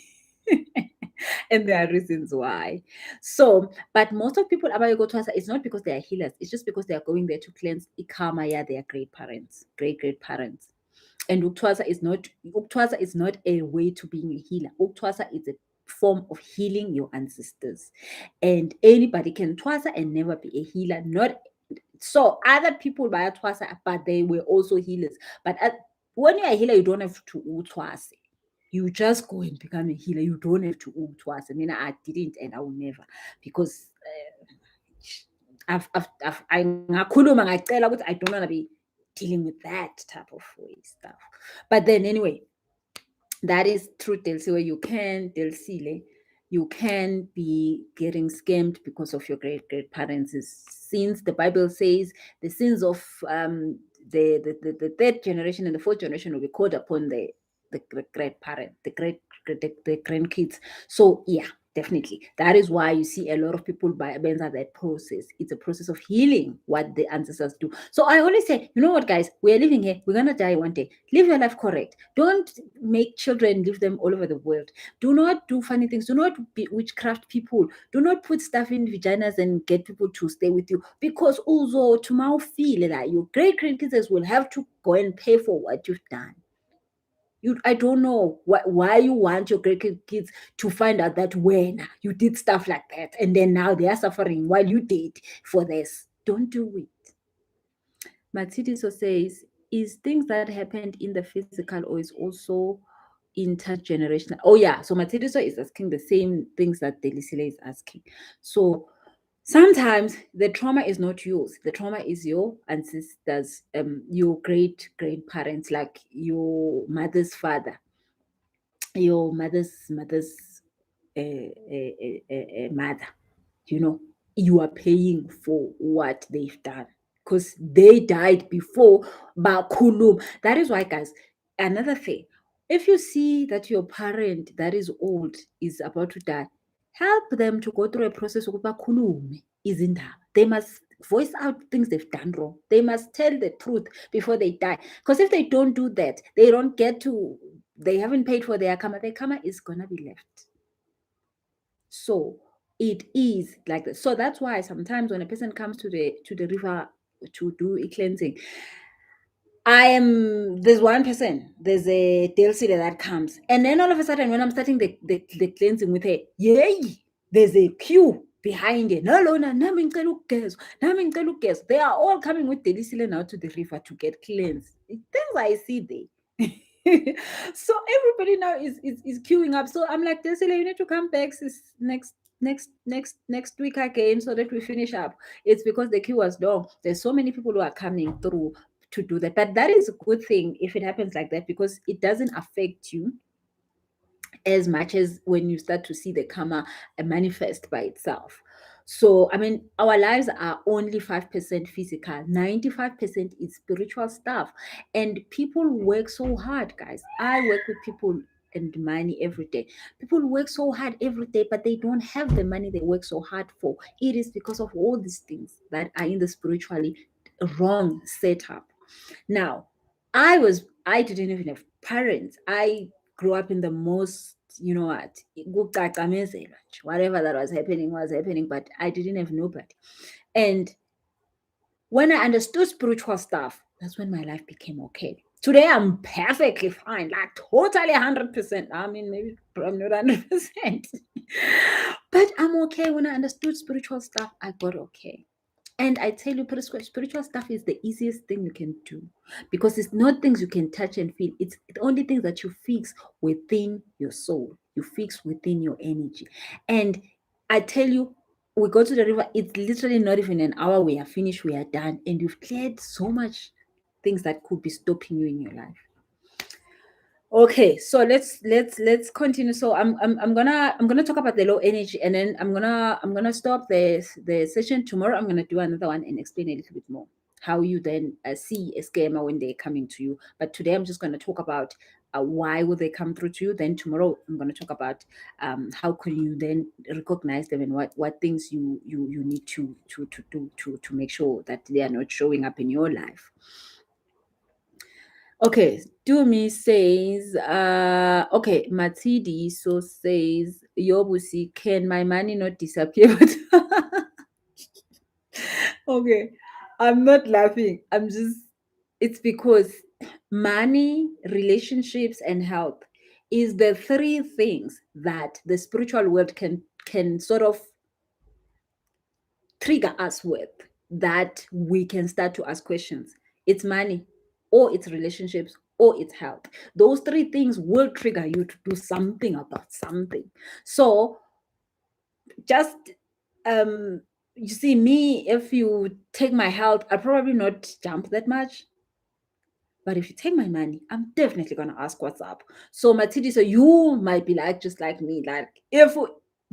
And there are reasons why. So, but most of people abayokthwasa, it's not because they are healers, it's just because they are going there to cleanse karma, yeah, their great parents. And uktwaza is not a way to being a healer. Uktwaza is a form of healing your ancestors. And anybody can twaza and never be a healer. Not so other people buy twaza, but they were also healers. But when you're a healer, you don't have to utwase. You just go and become a healer. You don't have to utwase. I mean, I didn't, and I will never, because I don't want to be dealing with that type of way stuff. But then anyway, that is truth. They'll say where they'll see you can be getting scammed because of your great parents. Since the Bible says the sins of the third generation and the fourth generation will be called upon the great parent, the grandkids. So yeah, definitely. That is why you see a lot of people by that process. It's a process of healing what the ancestors do. So I always say, you know what, guys, we're living here, we're gonna die one day. Live your life correct. Don't make children leave them all over the world. Do not do funny things. Do not be witchcraft people. Do not put stuff in vaginas and get people to stay with you, because also tomorrow feel that your great grandkids will have to go and pay for what you've done. I don't know why you want your great kids to find out that when you did stuff like that, and then now they are suffering while you did for this. Don't do it. Matidiso says, is things that happened in the physical or is also intergenerational? Oh yeah, so Matidiso is asking the same things that Delisile is asking. So Sometimes the trauma is not yours. The trauma is your ancestors, your great grandparents, like your mother's father, your mother's mother. You know, you are paying for what they've done because they died before Bakulum. That is why, guys, another thing, if you see that your parent that is old is about to die, help them to go through a process of Bakulum. Isn't that? They must voice out things they've done wrong. They must tell the truth before they die. Because if they don't do that, they don't get to, they haven't paid for their karma is gonna be left. So it is like this. So that's why sometimes when a person comes to the river to do a cleansing, there's one person, there's a DLC that comes, and then all of a sudden when I'm starting the cleansing with her, yay, there's a queue behind it. No, no, no, nami ngicela ukugezwa, nami ngicela ukugezwa. They are all coming with DLC now to the river to get cleansed. Things I see there. So everybody now is queuing up. So I'm like, Desile, you need to come back next week again so that we finish up. It's because the queue was long. There's so many people who are coming through to do that. But that is a good thing if it happens like that, because it doesn't affect you as much as when you start to see the karma manifest by itself. So, I mean, our lives are only 5% physical, 95% is spiritual stuff. And people work so hard, guys. I work with people and money every day. People work so hard every day, but they don't have the money they work so hard for. It is because of all these things that are in the spiritually wrong setup. Now, I didn't even have parents. I grew up in the most, you know what, whatever that was happening, but I didn't have nobody. And when I understood spiritual stuff, that's when my life became okay. Today I'm perfectly fine, like totally 100%. I mean, maybe I'm not 100%, but I'm okay. When I understood spiritual stuff, I got okay. And I tell you, spiritual stuff is the easiest thing you can do, because it's not things you can touch and feel. It's the only things that you fix within your soul, you fix within your energy. And I tell you, we go to the river, it's literally not even an hour. We are finished, we are done, and you've cleared so much things that could be stopping you in your life. Okay, so let's continue. So I'm gonna talk about the low energy, and then I'm gonna stop the session tomorrow. I'm gonna do another one and explain a little bit more how you then see a scammer when they're coming to you. But today I'm just gonna talk about why will they come through to you. Then tomorrow I'm gonna talk about how can you then recognize them, and what things you need to do to make sure that they are not showing up in your life. Okay, Dumi says, okay, Matidi so says, Yobusi, can my money not disappear? Okay, I'm not laughing. It's because money, relationships, and health is the three things that the spiritual world can sort of trigger us with, that we can start to ask questions. It's money, or it's relationships, or it's health. Those three things will trigger you to do something about something. So just you see, me, if you take my health, I'll probably not jump that much. But if you take my money, I'm definitely gonna ask what's up. So Matidi, so you might be like just like me, like if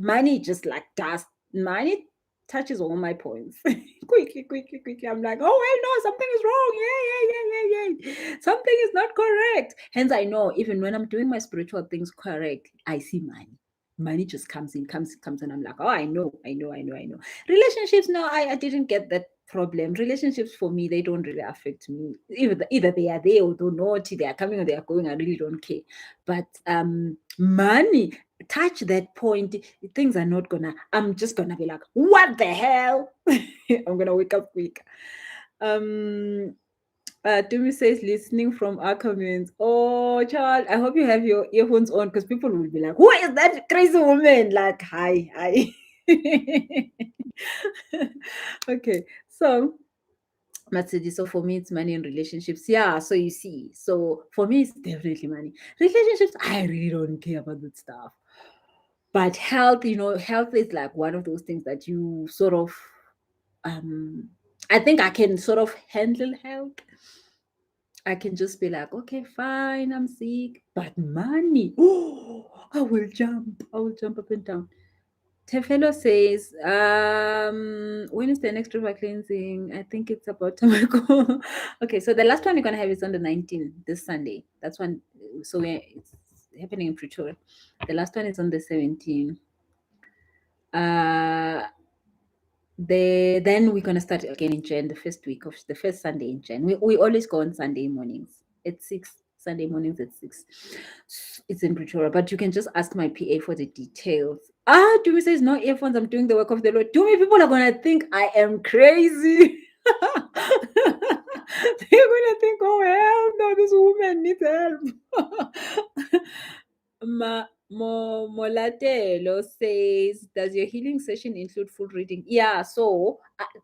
money just like dust, money touches all my points. quickly. I'm like, oh wait, no, something is wrong. Yeah. Something is not correct. Hence, I know even when I'm doing my spiritual things correct, I see money. Money just comes in, comes, and I'm like, oh, I know. Relationships, no, I didn't get that problem. Relationships for me, they don't really affect me. Either they are there or they're not, they are coming or they are going, I really don't care. But money, touch that point, things are not gonna, I'm just gonna be like, what the hell? I'm gonna wake up quick. Tumi says listening from our comments. Oh, child, I hope you have your earphones on, because people will be like, who is that crazy woman? Like, hi. Okay, so Matsidi, so for me it's money and relationships. Yeah, so you see, so for me it's definitely money. Relationships, I really don't care about that stuff. But health, health is like one of those things that you sort of, um I think I can sort of handle health. I can just be like, okay, fine, I'm sick. But money, oh, I will jump up and down. Tefelo says, when is the next river cleansing? I think it's about time I go. Okay, so the last one we're gonna have is on the 19th, this Sunday. That's one. So it's happening in Pretoria. The last one is on the 17th. Uh, then we're gonna start again in Jan, the first Sunday in Jan. We always go on Sunday mornings at 6. Sunday mornings at 6. It's in Pretoria, but you can just ask my PA for the details. Dumi says no earphones. I'm doing the work of the Lord. Dumi, people are gonna think I am crazy. They're gonna think, oh hell no, this woman needs help. Molatelo says, does your healing session include full reading? Yeah, so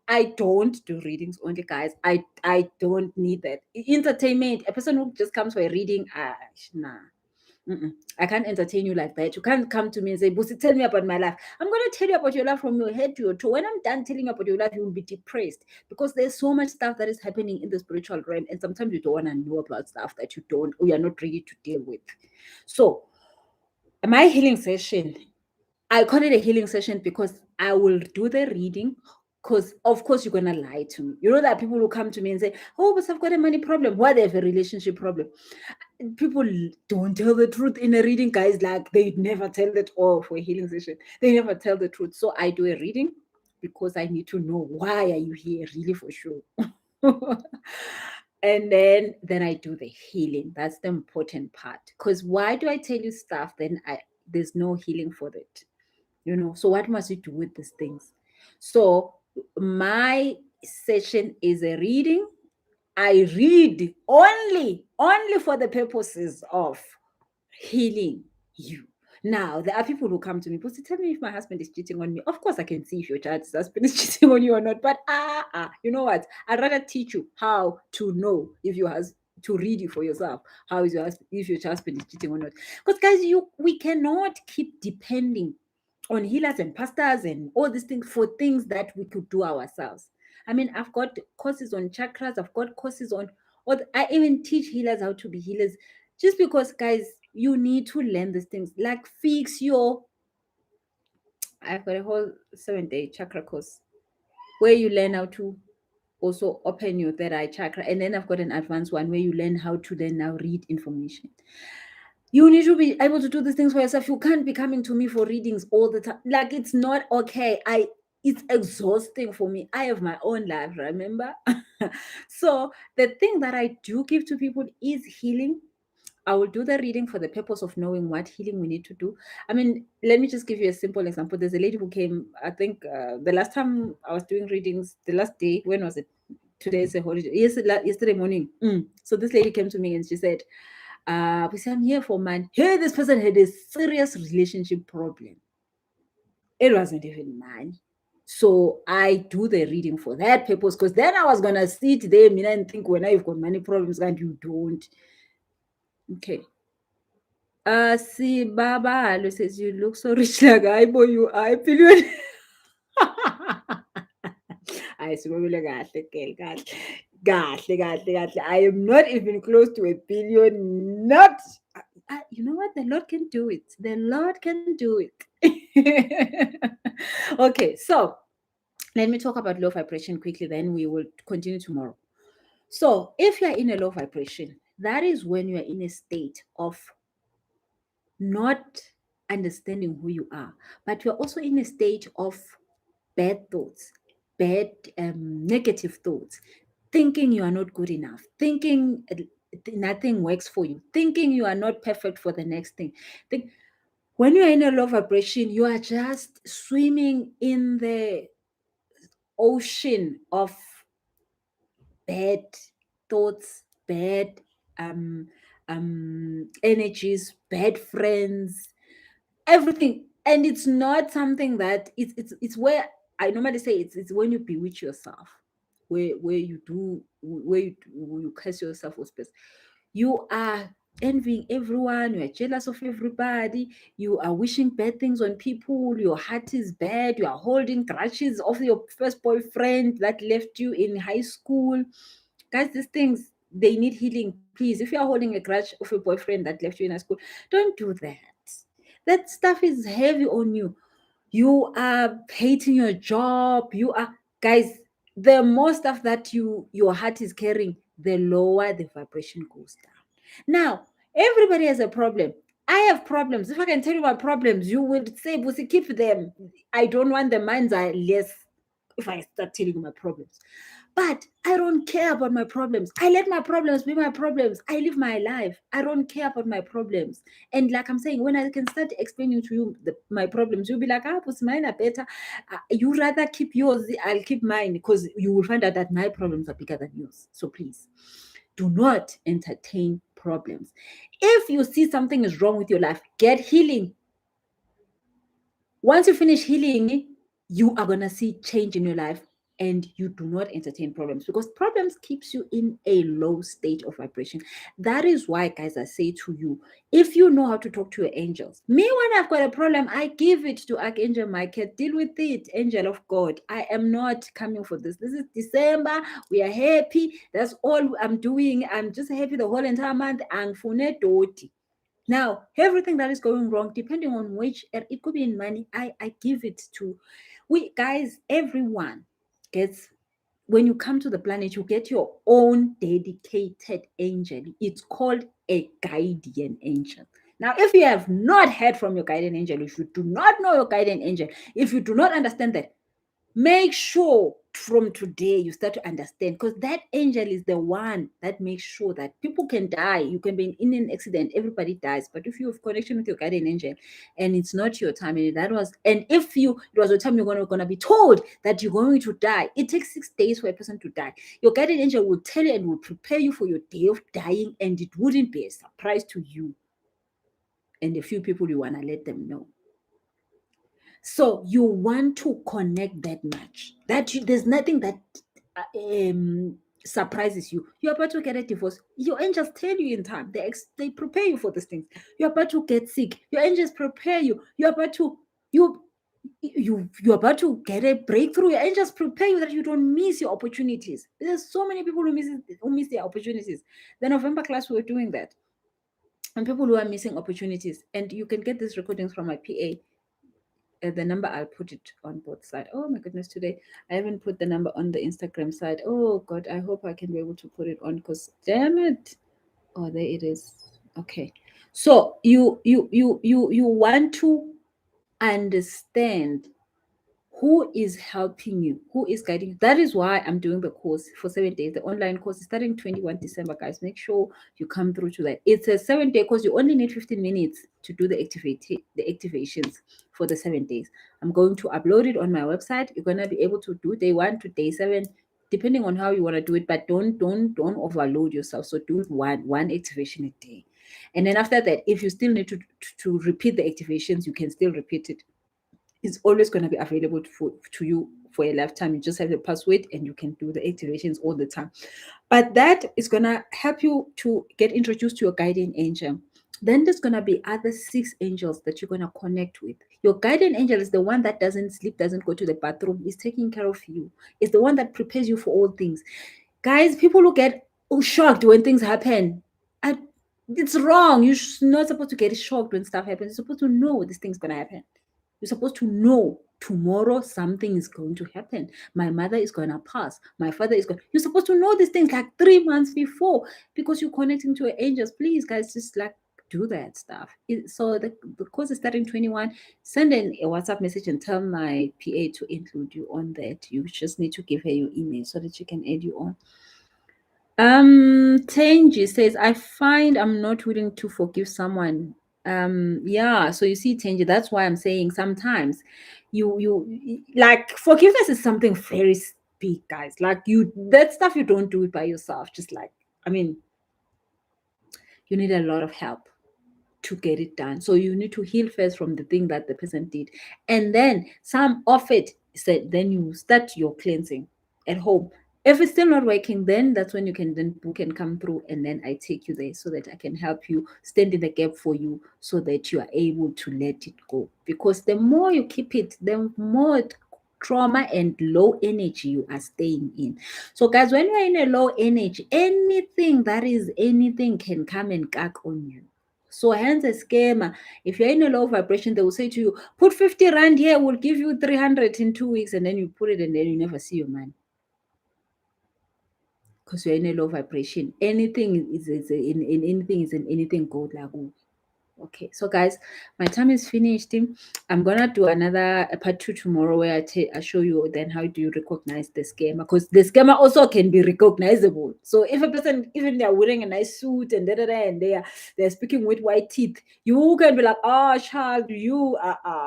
I don't do readings only, guys. I don't need that. Entertainment, a person who just comes for a reading, nah. Mm-mm. I can't entertain you like that. You can't come to me and say, Busi, tell me about my life. I'm going to tell you about your life from your head to your toe. When I'm done telling you about your life, you will be depressed because there's so much stuff that is happening in the spiritual realm. And sometimes you don't want to know about stuff that you don't, or you're not ready to deal with. So, my healing session, I call it a healing session because I will do the reading. Because of course you're gonna lie to me. You know that people will come to me and say, "Oh, but I've got a money problem." Why they have a relationship problem? People don't tell the truth in a reading, guys. Like they never tell it all for a healing session. They never tell the truth. So I do a reading because I need to know why are you here, really, for sure. And then I do the healing. That's the important part. Because why do I tell you stuff then there's no healing for it? So what must you do with these things? So my session is a reading. I read only for the purposes of healing you. Now, there are people who come to me, but tell me if my husband is cheating on me. Of course, I can see if your child's husband is cheating on you or not. But you know what? I'd rather teach you how to know if your husband, to read you for yourself. How is your husband, if your husband is cheating or not? Because guys, we cannot keep depending on healers and pastors and all these things for things that we could do ourselves. I mean, I've got courses on chakras. I've got courses on, or I even teach healers how to be healers. Just because, guys, you need to learn these things. Like fix your. I've got a whole 7-day chakra course where you learn how to also open your third eye chakra, and then I've got an advanced one where you learn how to then now read information. You need to be able to do these things for yourself. You can't be coming to me for readings all the time. Like it's not okay. It's exhausting for me. I have my own life, remember? So the thing that I do give to people is healing. I will do the reading for the purpose of knowing what healing we need to do. I mean, let me just give you a simple example. There's a lady who came, I think the last time I was doing readings, the last day, when was it? Today is a holiday. Yesterday morning. So this lady came to me and she said, I'm here for man. Hey, this person had a serious relationship problem. It wasn't even money. So I do the reading for that purpose because then I was gonna sit there and think when I've got money problems and you don't. Okay. See, Baba Halo says you look so rich like I boy you I billion. I swear kahle. I am not even close to a billion. Not you know what? The Lord can do it. The Lord can do it. Okay, so let me talk about low vibration quickly, then we will continue tomorrow. So, if you're in a low vibration, that is when you're in a state of not understanding who you are, but you're also in a state of bad thoughts, bad negative thoughts, thinking you are not good enough, thinking nothing works for you, thinking you are not perfect for the next thing. When you're in a low vibration, you are just swimming in the ocean of bad thoughts, bad energies, bad friends, everything. And it's not something that it's where I normally say it's when you bewitch yourself, where you curse yourself with space. You are envying everyone, you are jealous of everybody, you are wishing bad things on people, your heart is bad, you are holding grudges of your first boyfriend that left you in high school. Guys, these things, they need healing. Please, if you are holding a grudge of a boyfriend that left you in high school, don't do that. That stuff is heavy on you. You are hating your job, you are, guys, the more stuff that your heart is carrying, the lower the vibration goes down. Now, everybody has a problem. I have problems. If I can tell you my problems, you would say, Busi, keep them. I don't want the minds are less if I start telling you my problems. But I don't care about my problems. I let my problems be my problems. I live my life. I don't care about my problems. And like I'm saying, when I can start explaining to you my problems, you'll be like, but mine are better. You rather keep yours, I'll keep mine, because you will find out that my problems are bigger than yours. So please, do not entertain problems. If you see something is wrong with your life, get healing. Once you finish healing, you are going to see change in your life, and you do not entertain problems, because problems keeps you in a low state of vibration. That is why, guys, I say to you, if you know how to talk to your angels, me, when I've got a problem, I give it to Archangel Michael. Deal with it, angel of God. I am not coming for this. This is December. We are happy. That's all I'm doing. I'm just happy the whole entire month. Angifune doti. Now, everything that is going wrong, depending on which, it could be in money, I give it to, we guys, everyone gets, when you come to the planet, you get your own dedicated angel. It's called a guardian angel. Now, if you have not heard from your guardian angel, if you do not know your guardian angel, if you do not understand that, make sure from today you start to understand, because that angel is the one that makes sure that people can die. You can be in an accident, everybody dies, but if you have connection with your guardian angel and it's not your time, and if it was your time, you're gonna be told that you're going to die. It takes 6 days for a person to die. Your guardian angel will tell you and will prepare you for your day of dying, and it wouldn't be a surprise to you and a few people you want to let them know. So you want to connect that much that there's nothing that surprises you. You're about to get a divorce. Your angels tell you in time. They prepare you for these things. You're about to get sick. Your angels prepare you. You're about to you're about to get a breakthrough. Your angels prepare you that you don't miss your opportunities. There's so many people who miss their opportunities. The November class, we were doing that, and people who are missing opportunities. And you can get these recordings from my PA. The number, I'll put it on both sides. Oh my goodness, today I haven't put the number on the Instagram side. Oh God, I hope I can be able to put it on, because damn it. Oh, there it is. Okay. So you want to understand who is helping you, who is guiding you. That is why I'm doing the course for 7 days. The online course is starting 21 December, guys. Make sure you come through to that. It's a 7-day course. You only need 15 minutes to do the activations for the 7 days. I'm going to upload it on my website. You're gonna be able to do day 1 to day 7, depending on how you want to do it. But don't overload yourself. So do one activation a day. And then after that, if you still need to repeat the activations, you can still repeat it. It's always going to be available to you for a lifetime. You just have the password and you can do the activations all the time. But that is going to help you to get introduced to your guardian angel. Then there's going to be other 6 angels that you're going to connect with. Your guardian angel is the one that doesn't sleep, doesn't go to the bathroom, is taking care of you. It's the one that prepares you for all things. Guys, people who get shocked when things happen, it's wrong. You're not supposed to get shocked when stuff happens. You're supposed to know this thing's going to happen. You're supposed to know tomorrow something is going to happen. My mother is going to pass. My father is going. You're supposed to know these things like 3 months before, because you're connecting to your angels. Please, guys, just like do that stuff. So the course is starting 21. Send in a WhatsApp message and tell my PA to include you on that. You just need to give her your email so that she can add you on. Tenji says, I find I'm not willing to forgive someone. Yeah, so you see, Tenji, that's why I'm saying sometimes you like, forgiveness is something very big, guys. Like, that stuff, you don't do it by yourself. Just like, I mean, you need a lot of help to get it done. So you need to heal first from the thing that the person did, and then some of it said, then you start your cleansing at home. If it's still not working, then that's when you can then book and come through, and then I take you there so that I can help you, stand in the gap for you, so that you are able to let it go. Because the more you keep it, the more trauma and low energy you are staying in. So, guys, when you're in a low energy, anything that is anything can come and gag on you. So hence a scammer. If you're in a low vibration, they will say to you, put 50 rand here, we'll give you 300 in 2 weeks, and then you put it and then you never see your money because you're in a low vibration. Anything is in anything is in anything gold like. Okay, so guys, my time is finished. I'm gonna do another part two tomorrow where I show you then how do you recognize the scammer, because the scammer also can be recognizable. So if a person, even they're wearing a nice suit and and they're speaking with white teeth, you can be like, oh child, you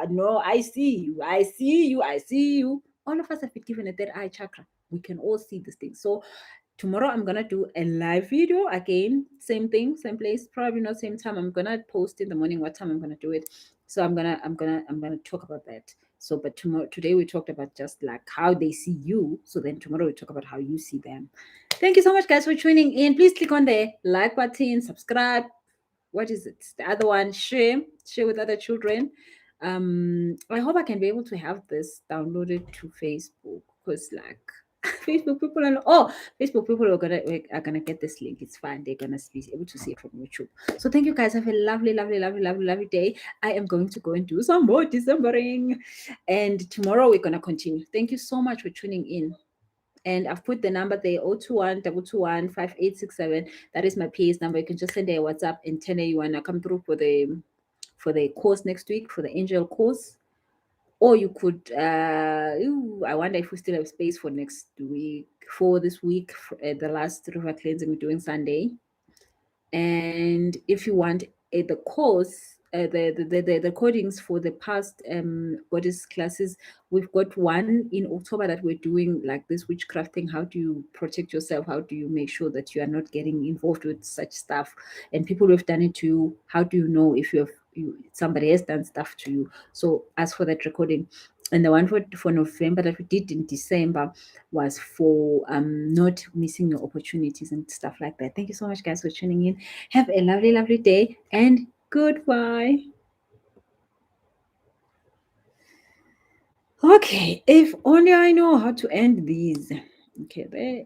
no, I see you, I see you, I see you. All of us have been given a third eye chakra. We can all see this thing. So tomorrow I'm gonna do a live video again, same thing, same place, probably not same time. I'm gonna post in the morning what time I'm gonna do it. So I'm gonna talk about that. So but today we talked about just like how they see you, so then tomorrow we talk about how you see them. Thank you so much, guys, for tuning in. Please click on the like button, subscribe. What is it, the other one? Share with other children. I hope I can be able to have this downloaded to Facebook, because like Facebook people are, oh, Facebook people are gonna get this link. It's fine. They're gonna be able to see it from YouTube. So thank you, guys. Have a lovely, lovely, lovely, lovely, lovely day. I am going to go and do some more Decembering, and tomorrow we're gonna continue. Thank you so much for tuning in. And I've put the number there, 021 221 5867. That is my PA's number. You can just send a WhatsApp and tell her you wanna come through for the course next week, for the angel course. Or you could, I wonder if we still have space for next week, for this week, the last river cleansing we're doing Sunday. And if you want the course, the recordings for the past goddess classes, we've got one in October that we're doing, like this witchcraft thing. How do you protect yourself? How do you make sure that you are not getting involved with such stuff? And people who have done it to you, how do you know if somebody has done stuff to you? So as for that recording, and the one for November that we did in December was for not missing your opportunities and stuff like that. Thank you so much, guys, for tuning in. Have a lovely, lovely day, and goodbye. Okay, if only I know how to end these. Okay, there.